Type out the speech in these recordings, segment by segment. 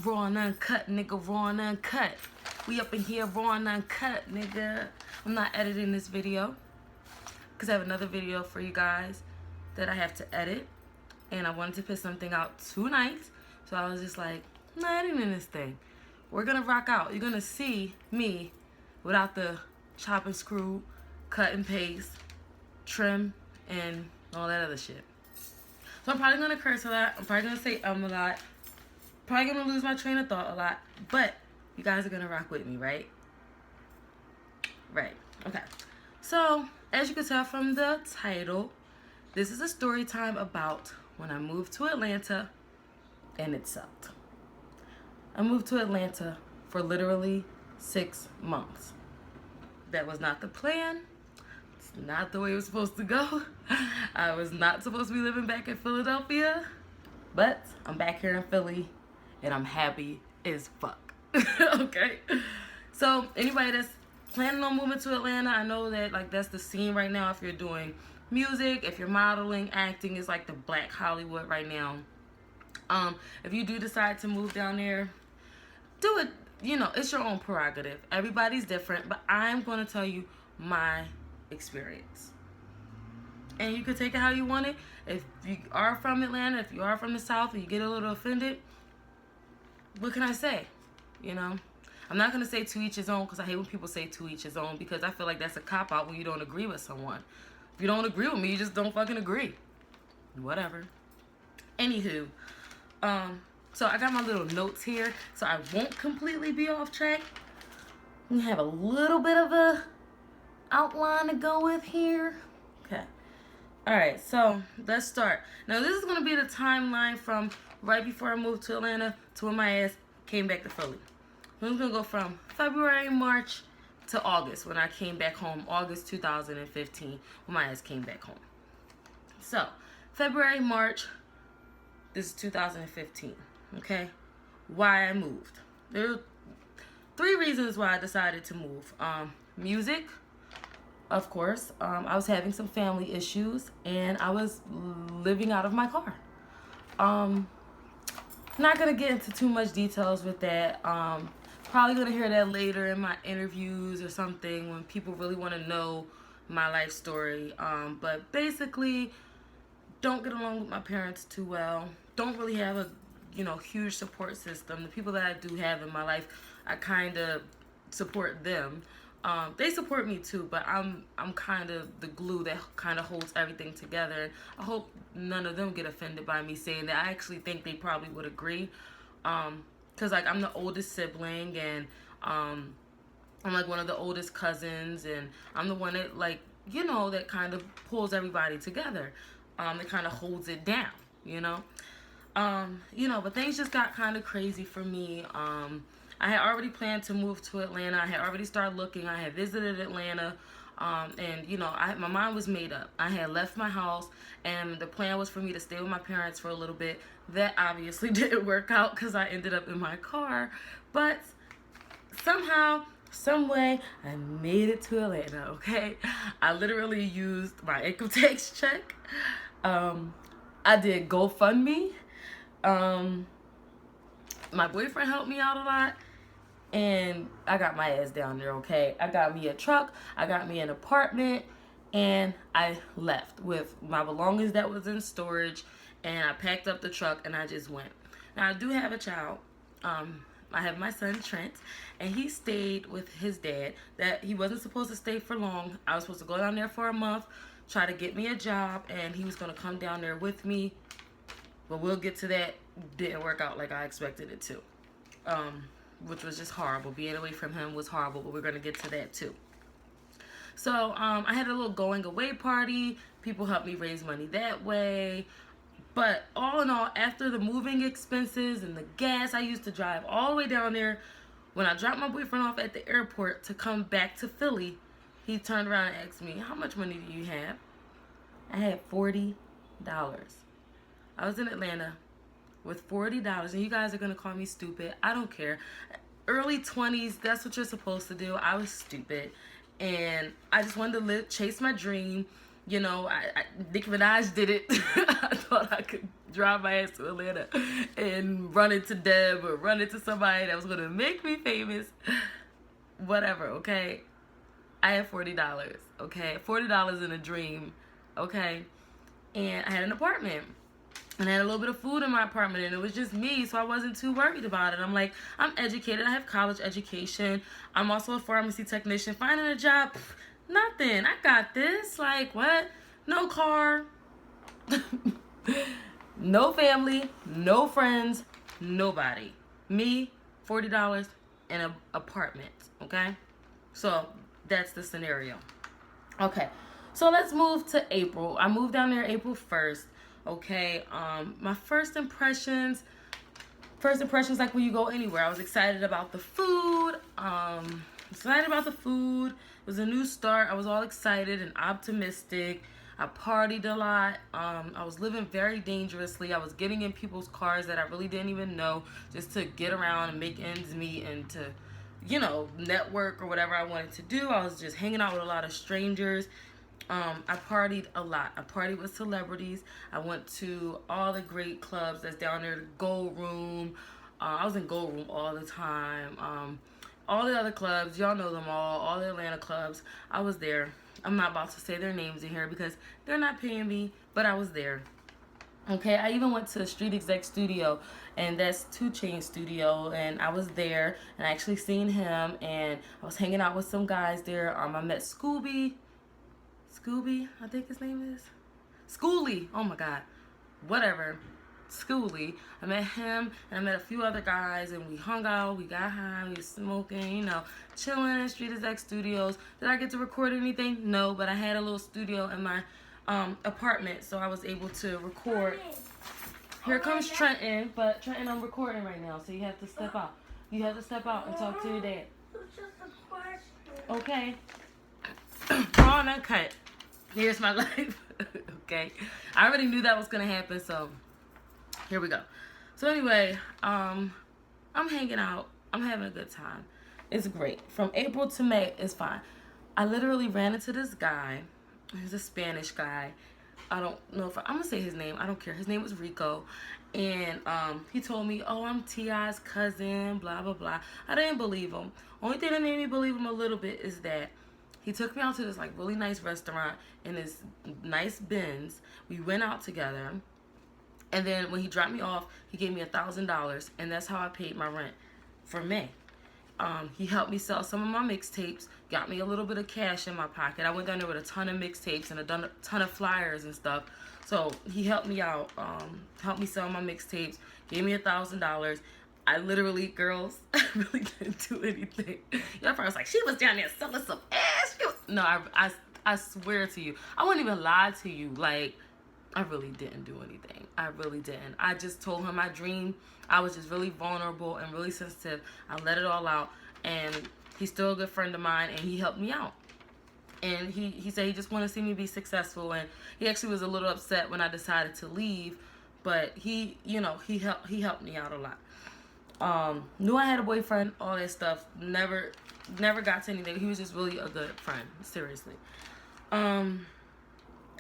Raw and uncut, nigga, raw and uncut. We up in here raw and uncut, nigga. I'm not editing this video because I have another video for you guys that I have to edit. And I wanted to put something out tonight. So I was just like, I'm not editing this thing. We're going to rock out. You're going to see me without the chop and screw, cut and paste, trim, and all that other shit. So I'm probably going to curse a lot. I'm probably going to say a lot. Probably going to lose my train of thought a lot. But you guys are going to rock with me, right? Right. Okay. So, as you can tell from the title, this is a story time about when I moved to Atlanta and it sucked. I moved to Atlanta for literally 6 months. That was not the plan. It's not the way it was supposed to go. I was not supposed to be living back in Philadelphia. But I'm back here in Philly and I'm happy as fuck. Okay? So anybody that's planning on moving to Atlanta, I know that like that's the scene right now. If you're doing music, if you're modeling, acting, is like the black Hollywood right now. If you do decide to move down there, do it. You know, it's your own prerogative. Everybody's different, but I'm going to tell you my experience. And you can take it how you want it. If you are from Atlanta, if you are from the South, and you get a little offended, what can I say? You know, I'm not going to say to each his own, because I hate when people say to each his own, because I feel like that's a cop-out when you don't agree with someone. If you don't agree with me, you just don't fucking agree. Whatever. Anywho, so I got my little notes here, so I won't completely be off track. We have a little bit of a outline to go with here. Okay. Alright, so let's start. Now this is going to be the timeline from right before I moved to Atlanta to when my ass came back to Philly. I'm going to go from February, March to August when I came back home. August 2015 when my ass came back home. So, February, March, this is 2015. Okay? Why I moved. There are 3 reasons why I decided to move. Music. Of course, I was having some family issues, and I was living out of my car. Not gonna get into too much details with that. Probably gonna hear that later in my interviews or something when people really want to know my life story. But basically, don't get along with my parents too well. Don't really have a huge support system. The people that I do have in my life, I kind of support them. They support me too, but I'm kind of the glue that kind of holds everything together. I hope none of them get offended by me saying that. I actually think they probably would agree. Cause like I'm the oldest sibling, and I'm like one of the oldest cousins, and I'm the one that like that kind of pulls everybody together. That kind of holds it down, but things just got kind of crazy for me. I had already planned to move to Atlanta. I had already started looking. I had visited Atlanta. And my mind was made up. I had left my house, and the plan was for me to stay with my parents for a little bit. That obviously didn't work out because I ended up in my car. But somehow, some way, I made it to Atlanta, okay? I literally used my income tax check. I did GoFundMe. My boyfriend helped me out a lot. And I got my ass down there, okay? I got me a truck, I got me an apartment, and I left with my belongings that was in storage, and I packed up the truck, and I just went. Now, I do have a child. I have my son, Trent, and he stayed with his dad. That he wasn't supposed to stay for long. I was supposed to go down there for a month, try to get me a job, and he was going to come down there with me. But we'll get to that. Didn't work out like I expected it to. Which was just horrible. Being away from him was horrible, but we're going to get to that too. So, I had a little going away party. People helped me raise money that way. But all in all, after the moving expenses and the gas I used to drive all the way down there, when I dropped my boyfriend off at the airport to come back to Philly, he turned around and asked me, how much money do you have? I had $40. I was in Atlanta with $40, and you guys are going to call me stupid. I don't care. Early 20s, that's what you're supposed to do. I was stupid, and I just wanted to chase my dream. You know, Nicki Minaj did it. I thought I could drive my ass to Atlanta and run into Deb or run into somebody that was going to make me famous. Whatever, okay? I had $40, okay? $40 in a dream, okay? And I had an apartment. And I had a little bit of food in my apartment, and it was just me, so I wasn't too worried about it. I'm like, I'm educated. I have college education. I'm also a pharmacy technician. Finding a job, nothing. I got this. Like, what? No car. No family. No friends. Nobody. Me, $40 in an apartment, okay? So that's the scenario. Okay, so let's move to April. I moved down there April 1st. Okay, my first impressions like when you go anywhere. I was excited about the food. It was a new start. I was all excited and optimistic. I partied a lot. I was living very dangerously. I was getting in people's cars that I really didn't even know just to get around and make ends meet and to, you know, network or whatever I wanted to do. I was just hanging out with a lot of strangers. I partied a lot. I partied with celebrities. I went to all the great clubs that's down there. The Gold Room. I was in Gold Room all the time. All the other clubs, y'all know them all the Atlanta clubs. I was there. I'm not about to say their names in here because they're not paying me, but I was there. Okay, I even went to the Street Exec Studio, and that's 2 Chainz studio, and I was there, and I actually seen him, and I was hanging out with some guys there. I met Scooby, I think his name is Schooly. Oh my God, whatever, Schooly. I met him, and I met a few other guys, and we hung out, we got high, we was smoking, you know, chilling in Street Exec Studios. Did I get to record anything? No, but I had a little studio in my apartment, so I was able to record. Here comes Trenton, but Trenton, I'm recording right now, so you have to step out. You have to step out and talk to your dad. Okay. On uncut. Here's my life. Okay. I already knew that was gonna happen, so here we go. So anyway, I'm hanging out. I'm having a good time. It's great. From April to May, it's fine. I literally ran into this guy. He's a Spanish guy. I don't know if I'm gonna say his name. I don't care. His name was Rico, and he told me, "Oh, I'm T.I.'s cousin." Blah blah blah. I didn't believe him. Only thing that made me believe him a little bit is that he took me out to this like really nice restaurant in this nice Benz. We went out together, and then when he dropped me off, he gave me $1,000, and that's how I paid my rent for May. He helped me sell some of my mixtapes, got me a little bit of cash in my pocket. I went down there with a ton of mixtapes and a ton of flyers and stuff. So he helped me out, helped me sell my mixtapes, gave me $1,000. I literally, girls, I really didn't do anything. Your friend was like, she was down there selling some ass. No, I swear to you, I wouldn't even lie to you. Like, I really didn't do anything. I really didn't. I just told him my dream. I was just really vulnerable and really sensitive. I let it all out, and he's still a good friend of mine, and he helped me out. And he said he just wanted to see me be successful, and he actually was a little upset when I decided to leave, but he helped me out a lot. Knew I had a boyfriend, all that stuff. Never got to anything. He was just really a good friend, seriously.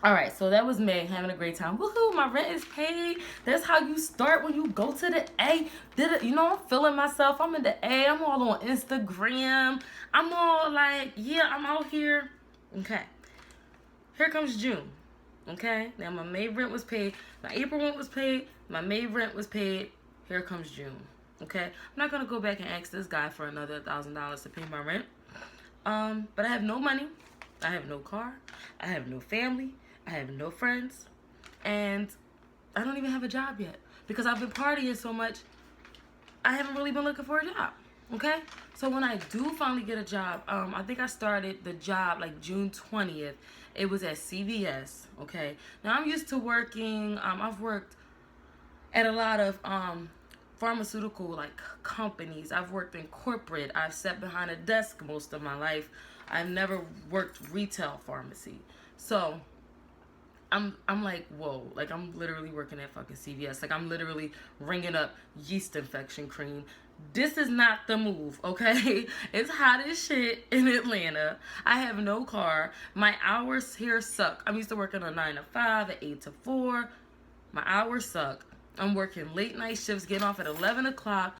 All right, so that was May, having a great time. Woohoo, my rent is paid. That's how you start when you go to the A. I'm feeling myself. I'm in the A. I'm all on Instagram. I'm all like, yeah, I'm out here. Okay. Here comes June. Okay. Now my May rent was paid. My April rent was paid. My May rent was paid. Here comes June. Okay. I'm not going to go back and ask this guy for another $1,000 to pay my rent. But I have no money. I have no car. I have no family. I have no friends, and I don't even have a job yet because I've been partying so much. I haven't really been looking for a job. Okay, so when I do finally get a job, I think I started the job like June 20th. It was at CVS. Okay, now I'm used to working. I've worked at a lot of pharmaceutical like companies. I've worked in corporate. I've sat behind a desk most of my life. I've never worked retail pharmacy. So I'm like, whoa, like I'm literally working at fucking CVS. Like I'm literally ringing up yeast infection cream. This is not the move, okay? It's hot as shit in Atlanta. I have no car. My hours here suck. I'm used to working a 9 to 5, an 8 to 4. My hours suck. I'm working late night shifts, getting off at 11 o'clock,